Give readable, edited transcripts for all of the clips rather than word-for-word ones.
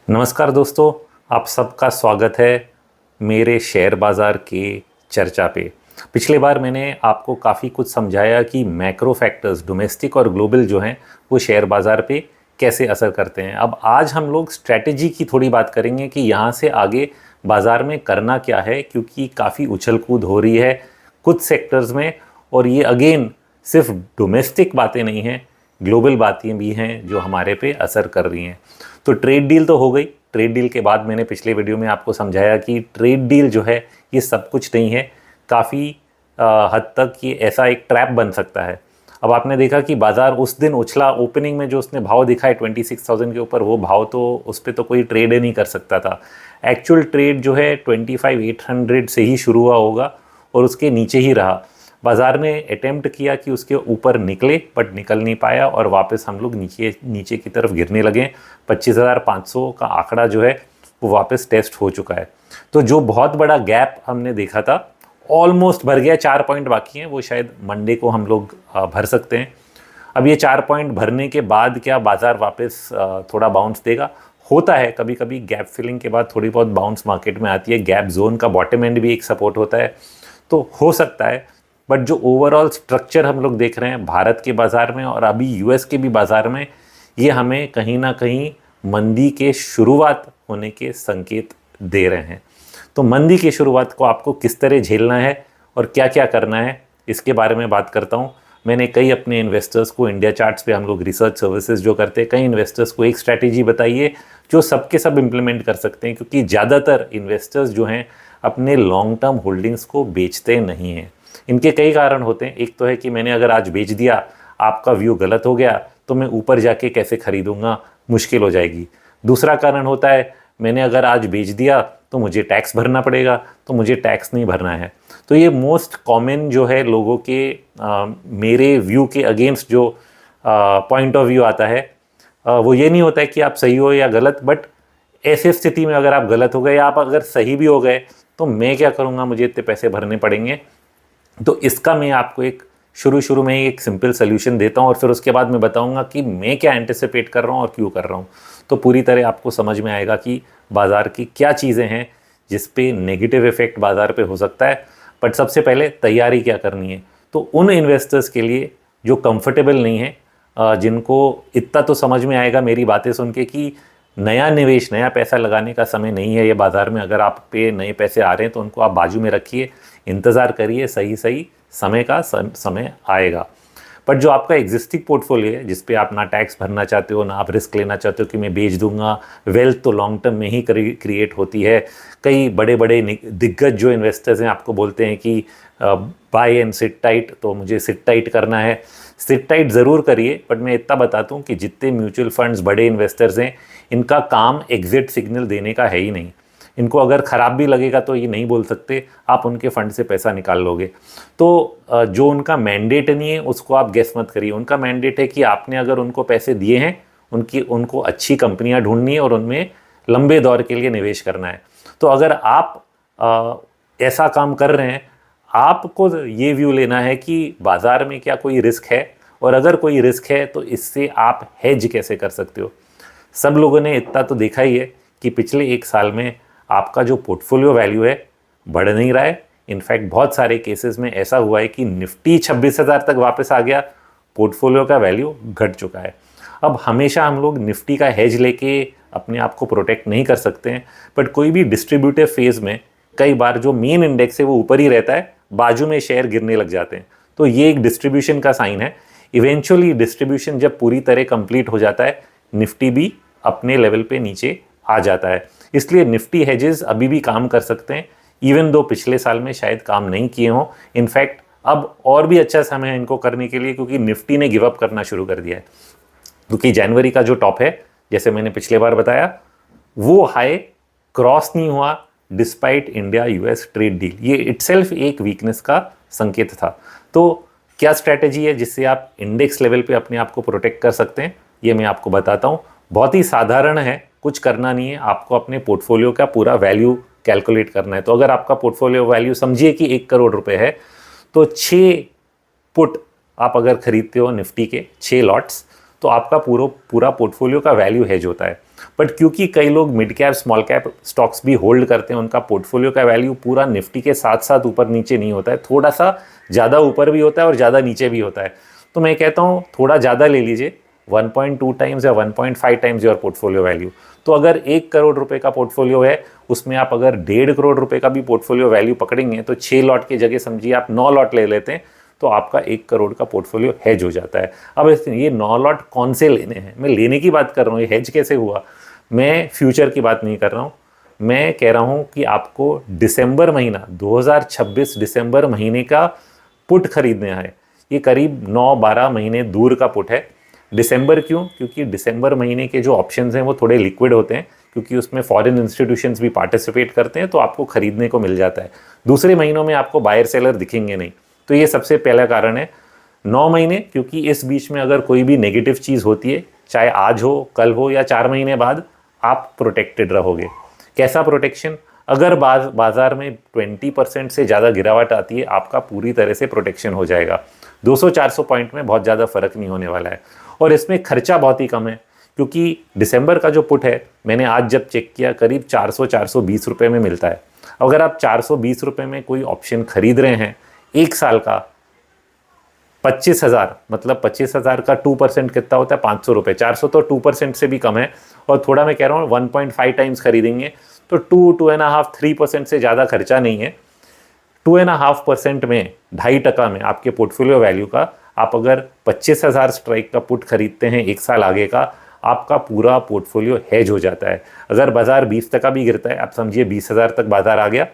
नमस्कार दोस्तों, आप सबका स्वागत है मेरे शेयर बाज़ार के चर्चा पे। पिछले बार मैंने आपको काफ़ी कुछ समझाया कि मैक्रो फैक्टर्स डोमेस्टिक और ग्लोबल जो हैं वो शेयर बाज़ार पे कैसे असर करते हैं। अब आज हम लोग स्ट्रैटेजी की थोड़ी बात करेंगे कि यहाँ से आगे बाज़ार में करना क्या है, क्योंकि काफ़ी उछल कूद हो रही है कुछ सेक्टर्स में। और ये अगेन सिर्फ डोमेस्टिक बातें नहीं हैं, ग्लोबल बातें भी हैं जो हमारे पे असर कर रही हैं। तो ट्रेड डील तो हो गई। ट्रेड डील के बाद मैंने पिछले वीडियो में आपको समझाया कि ट्रेड डील जो है ये सब कुछ नहीं है, काफ़ी हद तक ये ऐसा एक ट्रैप बन सकता है। अब आपने देखा कि बाज़ार उस दिन उछला, ओपनिंग में जो उसने भाव दिखा है 26,000 के ऊपर, वो भाव तो उस पर तो कोई ट्रेड ही नहीं कर सकता था। एक्चुअल ट्रेड जो है 25,800 से ही शुरू हुआ होगा और उसके नीचे ही रहा। बाज़ार ने अटेम्प्ट किया कि उसके ऊपर निकले, बट निकल नहीं पाया और वापस हम लोग नीचे नीचे की तरफ गिरने लगे। 25,500 का आंकड़ा जो है वो वापस टेस्ट हो चुका है। तो जो बहुत बड़ा गैप हमने देखा था ऑलमोस्ट भर गया। 4 पॉइंट बाकी हैं, वो शायद मंडे को हम लोग भर सकते हैं। अब ये 4 पॉइंट भरने के बाद क्या बाज़ार वापस थोड़ा बाउंस देगा? होता है कभी कभी, गैप फिलिंग के बाद थोड़ी बहुत बाउंस मार्केट में आती है। गैप जोन का बॉटम एंड भी एक सपोर्ट होता है, तो हो सकता है। बट जो ओवरऑल स्ट्रक्चर हम लोग देख रहे हैं भारत के बाज़ार में और अभी यूएस के भी बाज़ार में, ये हमें कहीं ना कहीं मंदी के शुरुआत होने के संकेत दे रहे हैं। तो मंदी की शुरुआत को आपको किस तरह झेलना है और क्या क्या करना है, इसके बारे में बात करता हूँ। मैंने कई अपने इन्वेस्टर्स को, इंडिया चार्ट्स पे हम लोग रिसर्च सर्विसेज जो करते हैं, कई इन्वेस्टर्स को एक स्ट्रैटेजी बताई है जो सबके सब इम्प्लीमेंट कर सकते हैं, क्योंकि ज़्यादातर इन्वेस्टर्स जो हैं अपने लॉन्ग टर्म होल्डिंग्स को बेचते नहीं हैं। इनके कई कारण होते हैं। एक तो है कि मैंने अगर आज बेच दिया, आपका व्यू गलत हो गया, तो मैं ऊपर जाके कैसे खरीदूंगा, मुश्किल हो जाएगी। दूसरा कारण होता है मैंने अगर आज बेच दिया तो मुझे टैक्स भरना पड़ेगा, तो मुझे टैक्स नहीं भरना है। तो ये मोस्ट कॉमन जो है लोगों के मेरे व्यू के अगेंस्ट जो पॉइंट ऑफ व्यू आता है, वो ये नहीं होता है कि आप सही हो या गलत, बट ऐसे स्थिति में अगर आप गलत हो गए या आप अगर सही भी हो गए तो मैं क्या करूँगा, मुझे इतने पैसे भरने पड़ेंगे। तो इसका मैं आपको एक शुरू में एक सिंपल सोल्यूशन देता हूँ और फिर उसके बाद मैं बताऊँगा कि मैं क्या एंटिसिपेट कर रहा हूँ और क्यों कर रहा हूँ। तो पूरी तरह आपको समझ में आएगा कि बाज़ार की क्या चीज़ें हैं जिस पे नेगेटिव इफेक्ट बाज़ार पे हो सकता है। बट सबसे पहले तैयारी क्या करनी है, तो उन इन्वेस्टर्स के लिए जो कंफर्टेबल नहीं है, जिनको इतना तो समझ में आएगा मेरी बातें सुन के कि नया निवेश, नया पैसा लगाने का समय नहीं है ये बाज़ार में। अगर आप पे नए पैसे आ रहे हैं तो उनको आप बाजू में रखिए, इंतज़ार करिए, सही सही समय का समय आएगा। बट जो आपका एग्जिस्टिंग पोर्टफोलियो है, जिस पे आप ना टैक्स भरना चाहते हो, ना आप रिस्क लेना चाहते हो कि मैं बेच दूंगा, वेल्थ तो लॉन्ग टर्म में ही क्रिएट होती है। कई बड़े बड़े दिग्गज जो इन्वेस्टर्स हैं आपको बोलते हैं कि बाय एंड सिट टाइट, तो मुझे सिट टाइट करना है। सिट टाइट ज़रूर करिए, बट मैं इतना बताता हूँ कि जितने म्यूचुअल फंड्स बड़े इन्वेस्टर्स हैं, इनका काम एग्जिट सिग्नल देने का है ही नहीं। इनको अगर ख़राब भी लगेगा तो ये नहीं बोल सकते आप उनके फंड से पैसा निकाल लोगे। तो जो उनका मैंडेट नहीं है उसको आप गेस मत करिए। उनका मैंडेट है कि आपने अगर उनको पैसे दिए हैं, उनको अच्छी कंपनियां ढूंढनी है और उनमें लंबे दौर के लिए निवेश करना है। तो अगर आप ऐसा काम कर रहे हैं, आपको ये व्यू लेना है कि बाज़ार में क्या कोई रिस्क है, और अगर कोई रिस्क है तो इससे आप हेज कैसे कर सकते हो। सब लोगों ने इतना तो देखा ही है कि पिछले एक साल में आपका जो पोर्टफोलियो वैल्यू है बढ़ नहीं रहा है। इनफैक्ट बहुत सारे केसेस में ऐसा हुआ है कि निफ्टी 26,000 तक वापस आ गया, पोर्टफोलियो का वैल्यू घट चुका है। अब हमेशा हम लोग निफ्टी का हेज लेके अपने आप को प्रोटेक्ट नहीं कर सकते हैं, बट कोई भी डिस्ट्रीब्यूटिव फेज में कई बार जो मेन इंडेक्स है वो ऊपर ही रहता है, बाजू में शेयर गिरने लग जाते हैं। तो ये एक डिस्ट्रीब्यूशन का साइन है। इवेंचुअली डिस्ट्रीब्यूशन जब पूरी तरह कंप्लीट हो जाता है, निफ्टी भी अपने लेवल पे नीचे आ जाता है। इसलिए निफ्टी हेजेस अभी भी काम कर सकते हैं, इवन दो पिछले साल में शायद काम नहीं किए हों। इनफैक्ट अब और भी अच्छा समय है इनको करने के लिए, क्योंकि निफ्टी ने गिव अप करना शुरू कर दिया है। क्योंकि जनवरी का जो टॉप है, जैसे मैंने पिछले बार बताया, वो हाई क्रॉस नहीं हुआ despite India US trade deal. ये इटसेल्फ एक वीकनेस का संकेत था। तो क्या स्ट्रैटेजी है जिससे आप इंडेक्स लेवल पे अपने आप को प्रोटेक्ट कर सकते हैं, ये मैं आपको बताता हूँ। बहुत ही साधारण है, कुछ करना नहीं है, आपको अपने पोर्टफोलियो का पूरा वैल्यू कैलकुलेट करना है। तो अगर आपका पोर्टफोलियो वैल्यू समझिए कि 1 करोड़ रुपए है, तो 6 पुट आप अगर खरीदते हो निफ्टी के 6 लॉट्स, तो आपका पूरा पोर्टफोलियो का वैल्यू हेज होता है। बट क्योंकि कई लोग mid cap small cap stocks भी होल्ड करते हैं, उनका पोर्टफोलियो का वैल्यू पूरा निफ्टी के साथ साथ ऊपर नीचे नहीं होता है, थोड़ा सा ज़्यादा ऊपर भी होता है और ज़्यादा नीचे भी होता है। तो मैं कहता हूँ थोड़ा ज़्यादा ले लीजिए, 1.2 टाइम्स या 1.5 टाइम्स योर पोर्टफोलियो वैल्यू। तो अगर 1 करोड़ रुपए का पोर्टफोलियो है, उसमें आप अगर 1.5 करोड़ रुपए का भी पोर्टफोलियो वैल्यू पकड़ेंगे तो 6 लॉट की जगह समझिए आप 9 लॉट ले लेते हैं, तो आपका 1 करोड़ का पोर्टफोलियो हेज हो जाता है। अब ये 9 लॉट कौन से लेने हैं, मैं लेने की बात कर रहा हूँ, ये हेज कैसे हुआ, मैं फ्यूचर की बात नहीं कर रहा हूँ। मैं कह रहा हूँ कि आपको दिसंबर महीना 2026 दिसंबर महीने का पुट खरीदना है। ये करीब 9-12 महीने दूर का पुट है। दिसंबर क्यों? क्योंकि दिसंबर महीने के जो ऑप्शंस हैं वो थोड़े लिक्विड होते हैं, क्योंकि उसमें फॉरेन इंस्टीट्यूशंस भी पार्टिसिपेट करते हैं, तो आपको खरीदने को मिल जाता है। दूसरे महीनों में आपको बायर सेलर दिखेंगे नहीं, तो ये सबसे पहला कारण है। 9 महीने, क्योंकि इस बीच में अगर कोई भी नेगेटिव चीज़ होती है, चाहे आज हो, कल हो या 4 महीने बाद, आप प्रोटेक्टेड रहोगे। कैसा प्रोटेक्शन? अगर बाजार में 20% से ज़्यादा गिरावट आती है, आपका पूरी तरह से प्रोटेक्शन हो जाएगा। 200-400 पॉइंट में बहुत ज़्यादा फर्क नहीं होने वाला है, और इसमें खर्चा बहुत ही कम है, क्योंकि दिसंबर का जो पुट है, मैंने आज जब चेक किया, करीब 400-420 रुपये में मिलता है। अगर आप 420 रुपये में कोई ऑप्शन खरीद रहे हैं 1 साल का, 25,000, मतलब 25,000 का 2% कितना होता है? 500 रुपये। 400 तो 2% से भी कम है, और थोड़ा मैं कह रहा हूँ 1.5 टाइम्स खरीदेंगे तो 2.5-3% से ज़्यादा खर्चा नहीं है। 2.5% में 2.5% में आपके पोर्टफोलियो वैल्यू का आप अगर 25,000 स्ट्राइक का पुट खरीदते हैं 1 साल आगे का, आपका पूरा पोर्टफोलियो हेज हो जाता है। अगर बाजार 20% भी गिरता है, आप समझिए 20,000 तक बाजार आ गया,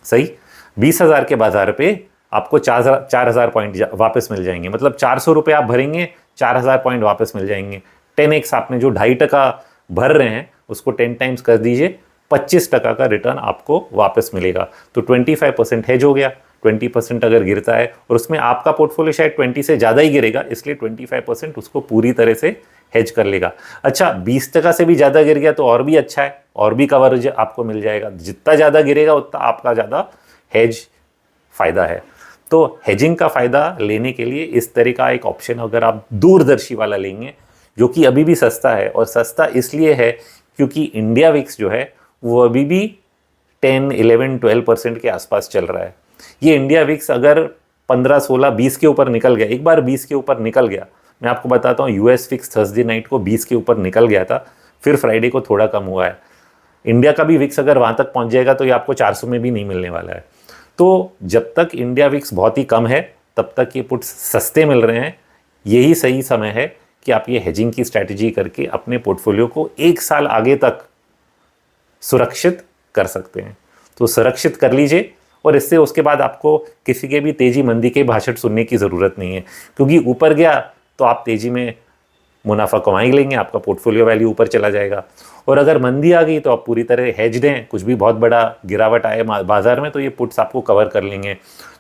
सही, 20,000 के बाजार पे आपको 4,000 पॉइंट वापस मिल जाएंगे, मतलब 400 रुपये आप भरेंगे, 4,000 पॉइंट वापस मिल जाएंगे। 10x आपने जो 2.5% भर रहे हैं उसको 10 टाइम्स कर दीजिए, 25% का रिटर्न आपको वापस मिलेगा। तो 25% हेज हो गया। 20% अगर गिरता है, और उसमें आपका पोर्टफोलियो शायद 20 से ज़्यादा ही गिरेगा, इसलिए 25% उसको पूरी तरह से हेज कर लेगा। अच्छा, 20% से भी ज़्यादा गिर गया तो और भी अच्छा है, और भी कवरेज आपको मिल जाएगा। जितना ज़्यादा गिरेगा उतना आपका ज़्यादा हेज फ़ायदा है। तो हेजिंग का फ़ायदा लेने के लिए इस तरह का एक ऑप्शन अगर आप दूरदर्शी वाला लेंगे, जो कि अभी भी सस्ता है, और सस्ता इसलिए है क्योंकि इंडिया विक्स जो है वो अभी भी 10, 11, 12% के आसपास चल रहा है। ये इंडिया विक्स अगर 15, 16, 20 के ऊपर निकल गया, एक बार 20 के ऊपर निकल गया, मैं आपको बताता हूँ, यूएस विक्स थर्सडे नाइट को 20 के ऊपर निकल गया था, फिर फ्राइडे को थोड़ा कम हुआ है। इंडिया का भी विक्स अगर वहाँ तक पहुँच जाएगा तो ये आपको 400 में भी नहीं मिलने वाला है। तो जब तक इंडिया विक्स बहुत ही कम है, तब तक ये पुट्स सस्ते मिल रहे हैं। यही सही समय है कि आप ये हेजिंग की स्ट्रैटेजी करके अपने पोर्टफोलियो को 1 साल आगे तक सुरक्षित कर सकते हैं। तो सुरक्षित कर लीजिए, और इससे उसके बाद आपको किसी के भी तेज़ी मंदी के भाषण सुनने की ज़रूरत नहीं है, क्योंकि ऊपर गया तो आप तेज़ी में मुनाफा कमा ही लेंगे, आपका पोर्टफोलियो वैल्यू ऊपर चला जाएगा। और अगर मंदी आ गई तो आप पूरी तरह हेज्ड हैं, कुछ भी बहुत बड़ा गिरावट आए बाजार में तो ये पुट्स आपको कवर कर लेंगे।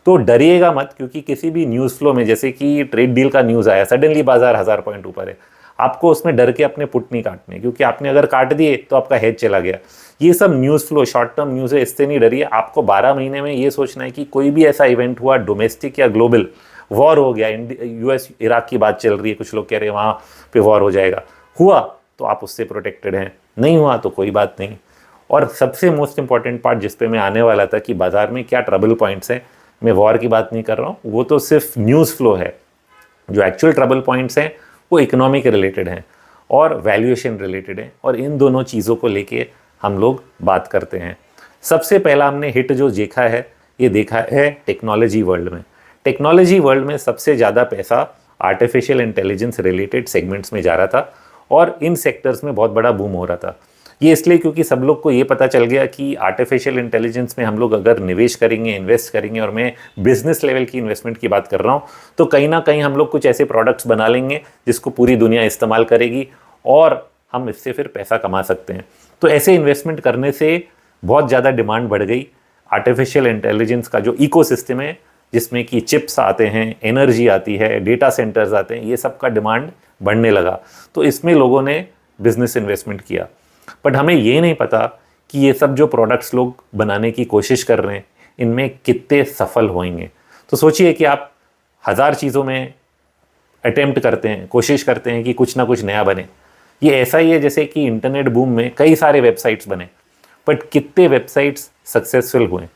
तो डरिएगा मत, क्योंकि किसी भी न्यूज़ फ्लो में, जैसे कि ट्रेड डील का न्यूज़ आया, सडनली बाजार 1000 पॉइंट ऊपर है, आपको उसमें डर के अपने पुट नहीं काटने, क्योंकि आपने अगर काट दिए तो आपका हेज चला गया। ये सब news flow short term news है, इससे नहीं डरिए। आपको 12 महीने में ये सोचना है कि कोई भी ऐसा इवेंट हुआ, डोमेस्टिक या ग्लोबल, वॉर हो गया, यूएस इराक की बात चल रही है, कुछ लोग कह रहे हैं वहाँ पे वॉर हो जाएगा, हुआ तो आप उससे प्रोटेक्टेड हैं, नहीं हुआ तो कोई बात नहीं। और सबसे मोस्ट इंपॉर्टेंट पार्ट जिस पे मैं आने वाला था कि बाजार में क्या ट्रबल पॉइंट्स हैं, मैं वॉर की बात नहीं कर रहा हूँ, वो तो सिर्फ न्यूज़ फ्लो है। जो एक्चुअल ट्रबल पॉइंट्स हैं वो इकोनॉमिक रिलेटेड हैं और वैल्यूएशन रिलेटेड हैं, और इन दोनों चीज़ों को लेके हम लोग बात करते हैं। सबसे पहला हमने हिट जो देखा है, ये देखा है टेक्नोलॉजी वर्ल्ड में। टेक्नोलॉजी वर्ल्ड में सबसे ज़्यादा पैसा आर्टिफिशियल इंटेलिजेंस रिलेटेड सेगमेंट्स में जा रहा था, और इन सेक्टर्स में बहुत बड़ा बूम हो रहा था। ये इसलिए क्योंकि सब लोग को ये पता चल गया कि आर्टिफिशियल इंटेलिजेंस में हम लोग अगर निवेश करेंगे, इन्वेस्ट करेंगे, और मैं बिजनेस लेवल की इन्वेस्टमेंट की बात कर रहा हूँ, तो कहीं ना कहीं हम लोग कुछ ऐसे प्रोडक्ट्स बना लेंगे जिसको पूरी दुनिया इस्तेमाल करेगी, और हम इससे फिर पैसा कमा सकते हैं। तो ऐसे इन्वेस्टमेंट करने से बहुत ज़्यादा डिमांड बढ़ गई। आर्टिफिशियल इंटेलिजेंस का जो इकोसिस्टम है, जिसमें कि चिप्स आते हैं, एनर्जी आती है, डेटा सेंटर्स आते हैं, ये सब का डिमांड बढ़ने लगा, तो इसमें लोगों ने बिजनेस इन्वेस्टमेंट किया। बट हमें ये नहीं पता कि ये सब जो प्रोडक्ट्स लोग बनाने की कोशिश कर रहे हैं, इनमें कितने सफल होंगे। तो सोचिए कि आप 1000 चीज़ों में अटेम्प्ट करते हैं, कोशिश करते हैं कि कुछ ना कुछ नया बने, ये ऐसा ही है जैसे कि इंटरनेट बूम में कई सारे वेबसाइट्स बने, बट कितने वेबसाइट्स सक्सेसफुल हुए?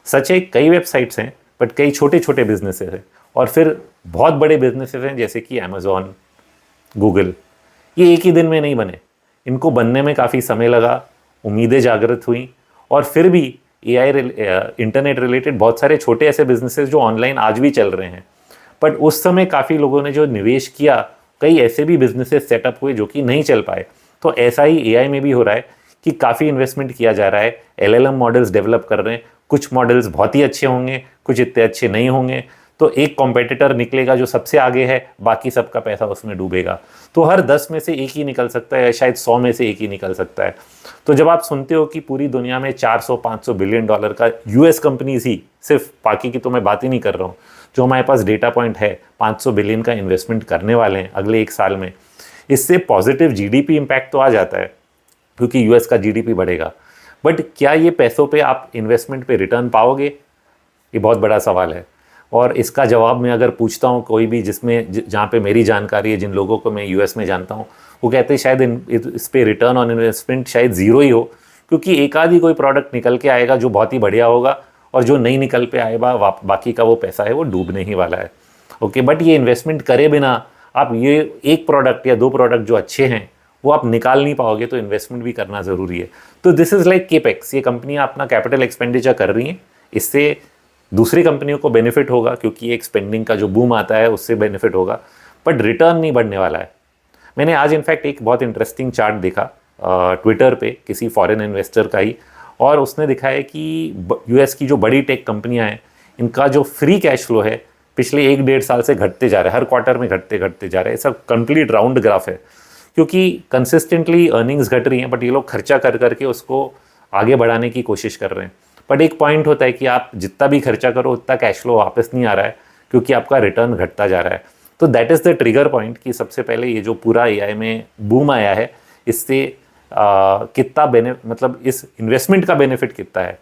सच है कई वेबसाइट्स हैं, बट कई छोटे छोटे बिजनेसेस हैं, और फिर बहुत बड़े बिजनेसेस हैं जैसे कि अमेजोन, गूगल। ये एक ही दिन में नहीं बने, इनको बनने में काफ़ी समय लगा, उम्मीदें जागृत हुई, और फिर भी एआई इंटरनेट रिलेटेड बहुत सारे छोटे ऐसे बिजनेसेस जो ऑनलाइन आज भी चल रहे हैं। बट उस समय काफ़ी लोगों ने जो निवेश किया, कई ऐसे भी बिजनेसेस सेटअप हुए जो कि नहीं चल पाए। तो ऐसा ही एआई में भी हो रहा है कि काफ़ी इन्वेस्टमेंट किया जा रहा है, एलएलएम मॉडल्स डेवलप कर रहे हैं, कुछ मॉडल्स बहुत ही अच्छे होंगे, कुछ इतने अच्छे नहीं होंगे। तो एक कॉम्पिटिटर निकलेगा जो सबसे आगे है, बाकी सबका पैसा उसमें डूबेगा। तो हर 10 में से एक ही निकल सकता है, या शायद 100 में से एक ही निकल सकता है। तो जब आप सुनते हो कि पूरी दुनिया में 400-500 बिलियन डॉलर का यूएस कंपनीज ही, सिर्फ बाकी की तो मैं बात ही नहीं कर रहा हूँ, जो हमारे पास डेटा पॉइंट है 500 बिलियन का इन्वेस्टमेंट करने वाले हैं अगले एक साल में, इससे पॉजिटिव जीडीपी इम्पैक्ट तो आ जाता है क्योंकि यूएस का जीडीपी बढ़ेगा। बट क्या ये पैसों पे आप इन्वेस्टमेंट पे रिटर्न पाओगे? ये बहुत बड़ा सवाल है। और इसका जवाब मैं अगर पूछता हूँ कोई भी जहाँ पे मेरी जानकारी है, जिन लोगों को मैं यूएस में जानता हूँ, वो कहते हैं शायद इस पे रिटर्न ऑन इन्वेस्टमेंट शायद ज़ीरो ही हो, क्योंकि एक आध ही कोई प्रोडक्ट निकल के आएगा जो बहुत ही बढ़िया होगा, और जो नहीं निकल पे आएगा बाकी का वो पैसा है वो डूबने ही वाला है। ओके, बट ये इन्वेस्टमेंट करे बिना आप ये एक प्रोडक्ट या दो प्रोडक्ट जो अच्छे हैं वो आप निकाल नहीं पाओगे, तो इन्वेस्टमेंट भी करना ज़रूरी है। तो दिस इज़ लाइक केपेक्स, ये कंपनियाँ अपना कैपिटल एक्सपेंडिचर कर रही हैं, इससे दूसरी कंपनियों को बेनिफिट होगा क्योंकि एक स्पेंडिंग का जो बूम आता है उससे बेनिफिट होगा, बट रिटर्न नहीं बढ़ने वाला है। मैंने आज इनफैक्ट एक बहुत इंटरेस्टिंग चार्ट देखा ट्विटर पे किसी फॉरेन इन्वेस्टर का ही, और उसने दिखाया कि यूएस की जो बड़ी टेक कंपनियां हैं, इनका जो फ्री कैश फ्लो है पिछले 1-1.5 साल से घटते जा रहा है, हर क्वार्टर में घटते जा रहा है। ऐसा कंप्लीट राउंड ग्राफ है, क्योंकि कंसिस्टेंटली अर्निंग्स घट रही हैं, बट ये लोग खर्चा कर करके उसको आगे बढ़ाने की कोशिश कर रहे हैं। बट एक पॉइंट होता है कि आप जितना भी खर्चा करो उतना कैश फ्लो वापस नहीं आ रहा है, क्योंकि आपका रिटर्न घटता जा रहा है। तो that is the trigger point कि सबसे पहले ये जो पूरा एआई में बूम आया है, इससे कितना मतलब इस इन्वेस्टमेंट का बेनिफिट कितना है।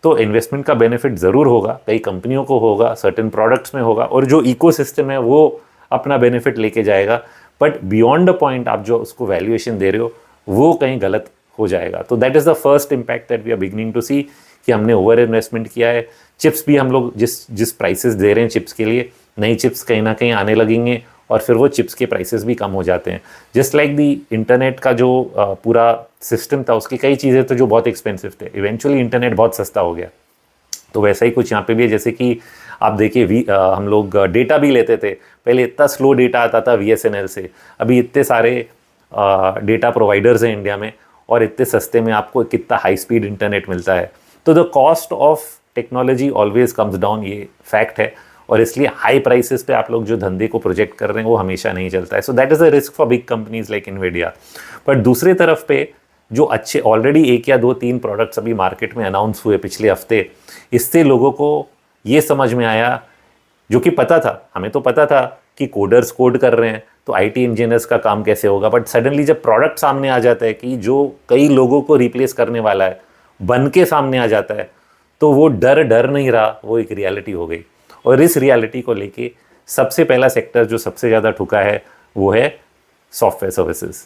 तो इन्वेस्टमेंट का बेनिफिट ज़रूर होगा, कई कंपनियों को होगा, सर्टेन प्रोडक्ट्स में होगा, और जो इकोसिस्टम है वो अपना बेनिफिट लेके जाएगा। बट बियॉन्ड द पॉइंट आप जो उसको वैल्यूएशन दे रहे हो वो कहीं गलत हो जाएगा। तो that is the first impact that we are beginning to see कि हमने ओवर इन्वेस्टमेंट किया है। चिप्स भी हम लोग जिस प्राइसेस दे रहे हैं चिप्स के लिए, नई चिप्स कहीं ना कहीं आने लगेंगे, और फिर वो चिप्स के प्राइसेस भी कम हो जाते हैं। जस्ट लाइक दी इंटरनेट का जो पूरा सिस्टम था, उसकी कई चीज़ें तो जो बहुत एक्सपेंसिव थे, इवेंचुअली इंटरनेट बहुत सस्ता हो गया। तो वैसा ही कुछ यहाँ पे भी है, जैसे कि आप देखिए हम लोग डेटा भी लेते थे, पहले इतना स्लो डेटा आता था वीएसएनएल से, अभी इतने सारे डेटा प्रोवाइडर्स हैं इंडिया में, और इतने सस्ते में आपको कितना हाई स्पीड इंटरनेट मिलता है। तो the cost of technology always comes down, ये फैक्ट है, और इसलिए हाई प्राइसेस पे आप लोग जो धंधे को प्रोजेक्ट कर रहे हैं वो हमेशा नहीं चलता है। So that is a risk for big companies like Nvidia. But दूसरी तरफ पे जो अच्छे ऑलरेडी 1 या 2-3 प्रोडक्ट्स अभी मार्केट में अनाउंस हुए पिछले हफ्ते, इससे लोगों को ये समझ में आया, जो कि पता था, हमें तो पता था कि कोडर्स कोड कर रहे हैं तो आईटी इंजीनियर्स का काम कैसे होगा, बट सडनली जब प्रोडक्ट सामने आ जाता है कि जो कई लोगों को रिप्लेस करने वाला है बन के सामने आ जाता है, तो वो डर नहीं रहा, वो एक रियलिटी हो गई। और इस रियलिटी को लेके सबसे पहला सेक्टर जो सबसे ज़्यादा ठुका है वो है सॉफ्टवेयर सर्विसेज,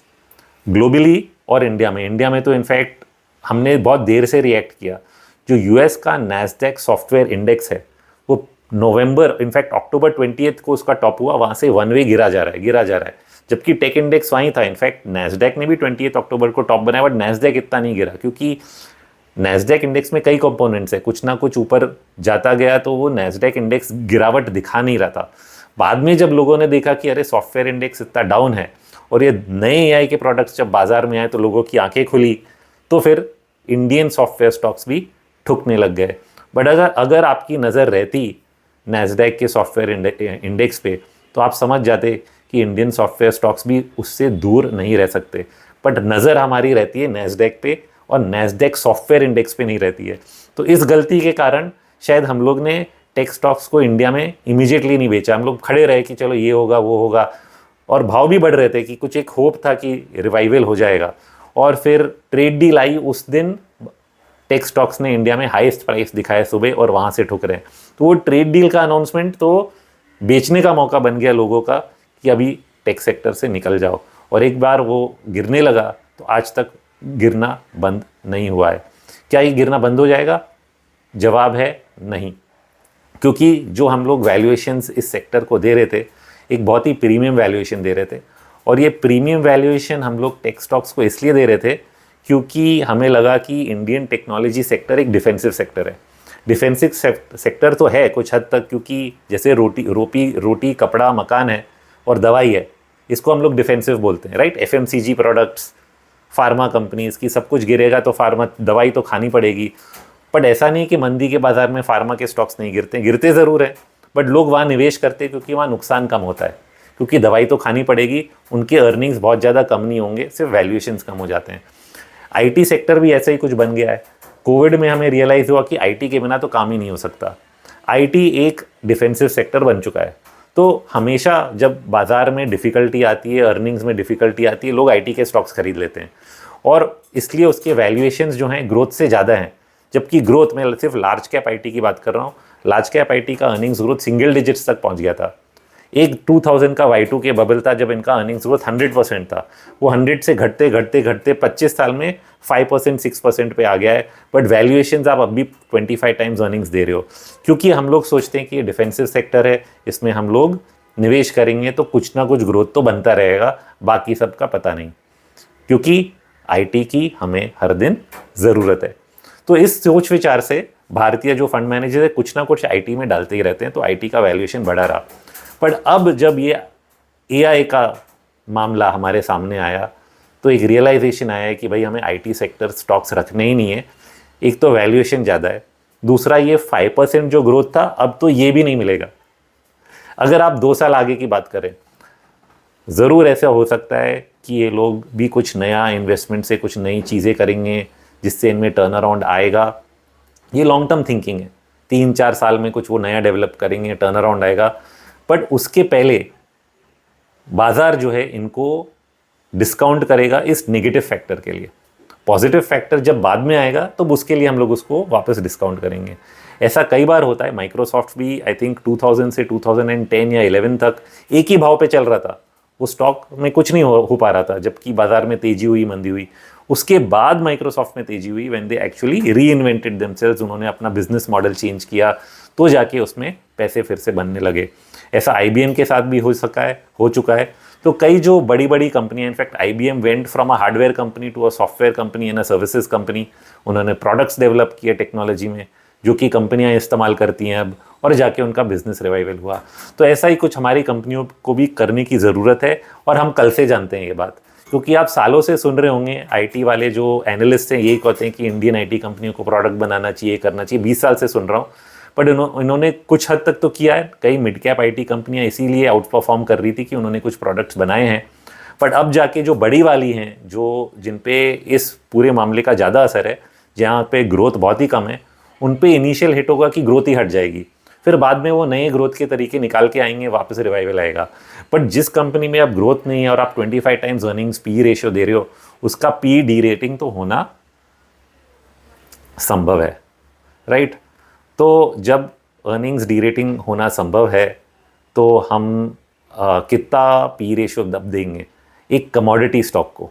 ग्लोबली और इंडिया में तो इनफैक्ट हमने बहुत देर से रिएक्ट किया। जो यूएस का नैस्डैक सॉफ्टवेयर इंडेक्स है वो नवंबर, इनफैक्ट अक्टूबर 20 को उसका टॉप हुआ, वहाँ से वन वे गिरा जा रहा है, जबकि टेक इंडेक्स वहीं था। इनफैक्ट नैस्डैक ने भी 28 अक्टूबर को टॉप बनाया, बट नैस्डैक इतना नहीं गिरा, क्योंकि नैस्डैक इंडेक्स में कई कंपोनेंट्स है, कुछ ना कुछ ऊपर जाता गया, तो वो नैस्डैक इंडेक्स गिरावट दिखा नहीं रहा था। बाद में जब लोगों ने देखा कि अरे सॉफ्टवेयर इंडेक्स इतना डाउन है, और ये नए एआई के प्रोडक्ट्स जब बाजार में आए तो लोगों की आंखें खुली, तो फिर इंडियन सॉफ्टवेयर स्टॉक्स भी ठुकने लग गए। बट अगर आपकी नज़र रहती नैस्डैक के सॉफ्टवेयर इंडेक्स पे, तो आप समझ जाते कि इंडियन सॉफ्टवेयर स्टॉक्स भी उससे दूर नहीं रह सकते। बट नज़र हमारी रहती है नैस्डैक पे, और नैस्डैक सॉफ्टवेयर इंडेक्स पे नहीं रहती है। तो इस गलती के कारण शायद हम लोग ने टेक स्टॉक्स को इंडिया में इमीडिएटली नहीं बेचा। हम लोग खड़े रहे कि चलो ये होगा वो होगा, और भाव भी बढ़ रहे थे कि कुछ एक होप था कि रिवाइवल हो जाएगा। और फिर ट्रेड डील आई, उस दिन टेक स्टॉक्स ने इंडिया में हाईएस्ट प्राइस दिखाया सुबह, और वहाँ से ठुक रहे हैं। तो वो ट्रेड डील का अनाउंसमेंट तो बेचने का मौका बन गया लोगों का कि अभी टेक सेक्टर से निकल जाओ। और एक बार वो गिरने लगा तो आज तक गिरना बंद नहीं हुआ है। क्या ये गिरना बंद हो जाएगा? जवाब है नहीं, क्योंकि जो हम लोग वैल्यूएशंस इस सेक्टर को दे रहे थे, एक बहुत ही प्रीमियम वैल्यूएशन दे रहे थे। और ये प्रीमियम वैल्यूएशन हम लोग टेक स्टॉक्स को इसलिए दे रहे थे क्योंकि हमें लगा कि इंडियन टेक्नोलॉजी सेक्टर एक डिफेंसिव सेक्टर है। डिफेंसिव सेक्टर तो है कुछ हद तक, क्योंकि जैसे रोटी कपड़ा मकान है और दवाई है, इसको हम लोग डिफेंसिव बोलते हैं, right. FMCG products, pharma companies की सब कुछ गिरेगा तो फार्मा दवाई तो खानी पड़ेगी। बट ऐसा नहीं कि मंदी के बाजार में फार्मा के स्टॉक्स नहीं गिरते, गिरते ज़रूर हैं, बट लोग वहाँ निवेश करते हैं क्योंकि वहाँ नुकसान कम होता है, क्योंकि दवाई तो खानी पड़ेगी, उनके अर्निंग्स बहुत ज़्यादा कम नहीं होंगे, सिर्फ वैल्यूएशंस कम हो जाते हैं। आईटी सेक्टर भी ऐसा ही कुछ बन गया है। कोविड में हमें रियलाइज़ हुआ कि आईटी के बिना तो काम ही नहीं हो सकता। आईटी एक डिफेंसिव सेक्टर बन चुका है। तो हमेशा जब बाज़ार में डिफ़िकल्टी आती है, अर्निंग्स में डिफ़िकल्टी आती है, लोग आईटी के स्टॉक्स खरीद लेते हैं और इसलिए उसके वैल्यूएशंस जो हैं ग्रोथ से ज़्यादा हैं। जबकि ग्रोथ में सिर्फ लार्ज कैप आईटी की बात कर रहा हूँ, लार्ज कैप आईटी का अर्निंग्स ग्रोथ सिंगल डिजिट्स तक पहुँच गया था। एक 2000 का Y2K बबल था जब इनका अर्निंग्स ग्रोथ 100% था, वो 100 से घटते घटते घटते 25 साल में 5% 6% पे आ गया है। बट वैल्यूएशंस आप अभी 25 टाइम्स अर्निंग्स दे रहे हो, क्योंकि हम लोग सोचते हैं कि ये डिफेंसिव सेक्टर है, इसमें हम लोग निवेश करेंगे तो कुछ ना कुछ ग्रोथ तो बनता रहेगा, बाकी सबका पता नहीं, क्योंकि आईटी की हमें हर दिन ज़रूरत है। तो इस सोच विचार से भारतीय जो फंड मैनेजर है कुछ ना कुछ आईटी में डालते ही रहते हैं, तो आईटी का वैल्यूएशन बढ़ा रहा। पर अब जब ये एआई का मामला हमारे सामने आया तो एक रियलाइजेशन आया है कि भाई हमें आईटी सेक्टर स्टॉक्स रखने ही नहीं है। एक तो वैल्यूएशन ज़्यादा है, दूसरा ये 5% जो ग्रोथ था अब तो ये भी नहीं मिलेगा। अगर आप 2 साल आगे की बात करें, ज़रूर ऐसा हो सकता है कि ये लोग भी कुछ नया इन्वेस्टमेंट से कुछ नई चीज़ें करेंगे जिससे इनमें टर्न अराउंड आएगा। ये लॉन्ग टर्म थिंकिंग है, 3-4 साल में कुछ वो नया डेवलप करेंगे, टर्न अराउंड आएगा। बट उसके पहले बाजार जो है इनको डिस्काउंट करेगा इस नेगेटिव फैक्टर के लिए। पॉजिटिव फैक्टर जब बाद में आएगा तो उसके लिए हम लोग उसको वापस डिस्काउंट करेंगे। ऐसा कई बार होता है। माइक्रोसॉफ्ट भी आई थिंक 2000 से 2010 या 11 तक एक ही भाव पे चल रहा था, वो स्टॉक में कुछ नहीं हो पा रहा था, जबकि बाजार में तेजी हुई, मंदी हुई। उसके बाद माइक्रोसॉफ्ट में तेजी हुई व्हेन दे एक्चुअली री इन्वेंटेड देमसेल्व्स, उन्होंने अपना बिजनेस मॉडल चेंज किया, तो जाके उसमें पैसे फिर से बनने लगे। ऐसा आईबीएम के साथ भी हो चुका है। तो कई जो बड़ी बड़ी कंपनियां, in fact IBM went from a hardware company to a software company and a services company. उन्होंने प्रोडक्ट्स डेवलप किए टेक्नोलॉजी में जो कि कंपनियां इस्तेमाल करती हैं अब, और जाके उनका बिजनेस रिवाइवल हुआ। तो ऐसा ही कुछ हमारी कंपनियों को भी करने की ज़रूरत है, और हम कल से जानते हैं ये बात, क्योंकि आप सालों से सुन रहे होंगे आईटी वाले जो एनालिस्ट हैं यही कहते हैं कि इंडियन आईटी कंपनियों को प्रोडक्ट बनाना चाहिए, करना चाहिए। 20 साल से सुन रहा हूँ, बट इन्होंने कुछ हद तक तो किया है। कई मिड कैप आईटी कंपनियां इसीलिए आउट परफॉर्म कर रही थी कि उन्होंने कुछ प्रोडक्ट्स बनाए हैं। बट अब जाके जो बड़ी वाली हैं, जो जिन पे इस पूरे मामले का ज़्यादा असर है, जहाँ पे ग्रोथ बहुत ही कम है, उन पे इनिशियल हिट होगा कि ग्रोथ ही हट जाएगी, फिर बाद में वो नए ग्रोथ के तरीके निकाल के आएंगे, वापस रिवाइवल आएगा। बट जिस कंपनी में अब ग्रोथ नहीं है और आप 25 टाइम्स अर्निंग्स पी रेशियो दे रहे हो, उसका पी डी रेटिंग तो होना संभव है, राइट। तो जब अर्निंग्स डी रेटिंग होना संभव है तो हम कितना पी रेशियो दब देंगे एक कमोडिटी स्टॉक को?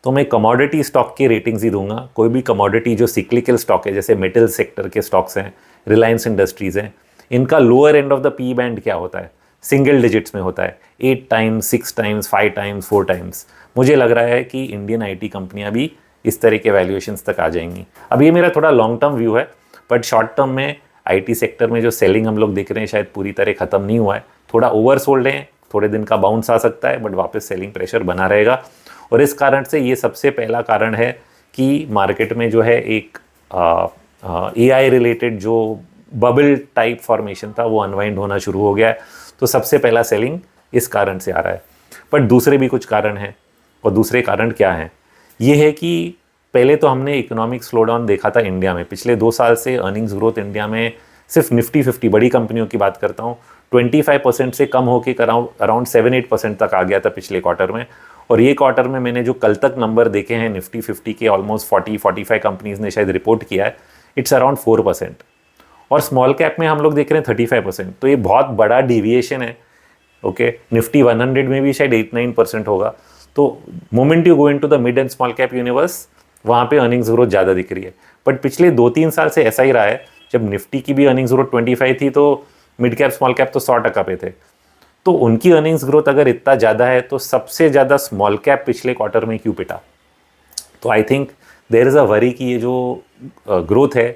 तो मैं कमोडिटी स्टॉक की रेटिंग्स ही दूंगा। कोई भी कमोडिटी जो सिक्लिकल स्टॉक है, जैसे मेटल सेक्टर के स्टॉक्स हैं, रिलायंस इंडस्ट्रीज़ हैं, इनका lower end of the P band क्या होता है? सिंगल डिजिट्स में होता है, 8 टाइम्स, 6 टाइम्स, 5 टाइम्स, 4 टाइम्स। मुझे लग रहा है कि इंडियन आईटी कंपनियां भी इस तरह के वैल्यूएशंस तक आ जाएंगी। अब ये मेरा थोड़ा लॉन्ग टर्म व्यू है, बट शॉर्ट टर्म में आईटी सेक्टर में जो सेलिंग हम लोग देख रहे हैं शायद पूरी तरह ख़त्म नहीं हुआ है। थोड़ा ओवर सोल्ड है, थोड़े दिन का बाउंस आ सकता है, बट वापस सेलिंग प्रेशर बना रहेगा। और इस कारण से ये सबसे पहला कारण है कि मार्केट में जो है एक एआई रिलेटेड जो बबल टाइप फॉर्मेशन था वो अनवाइंड होना शुरू हो गया है। तो सबसे पहला सेलिंग इस कारण से आ रहा है। बट दूसरे भी कुछ कारण हैं, और दूसरे कारण क्या हैं? ये है कि पहले तो हमने इकोनॉमिक स्लोडाउन देखा था इंडिया में। पिछले 2 साल से अर्निंग्स ग्रोथ इंडिया में सिर्फ निफ्टी 50 बड़ी कंपनियों की बात करता हूँ 25% से कम होकर अराउंड 7-8% तक आ गया था पिछले क्वार्टर में। और ये क्वार्टर में मैंने जो कल तक नंबर देखे हैं निफ्टी 50 के, ऑलमोस्ट 40-45 कंपनीज ने शायद रिपोर्ट किया है, इट्स अराउंड 4%। और स्मॉल कैप में हम लोग देख रहे हैं 35%। तो ये बहुत बड़ा डिविएशन है। ओके, निफ्टी 100 में भी शायद 8-9% होगा। तो moment you go into the mid and small cap universe, वहाँ पे अर्निंग्स ग्रोथ ज़्यादा दिख रही है। बट पिछले 2-3 साल से ऐसा ही रहा है, जब निफ्टी की भी अर्निंग्स ग्रोथ 25 थी तो मिड कैप स्मॉल कैप तो 100% पे थे। तो उनकी अर्निंग्स ग्रोथ अगर इतना ज़्यादा है तो सबसे ज़्यादा स्मॉल कैप पिछले क्वार्टर में क्यों पिटा? तो I think there is a worry कि ये जो ग्रोथ है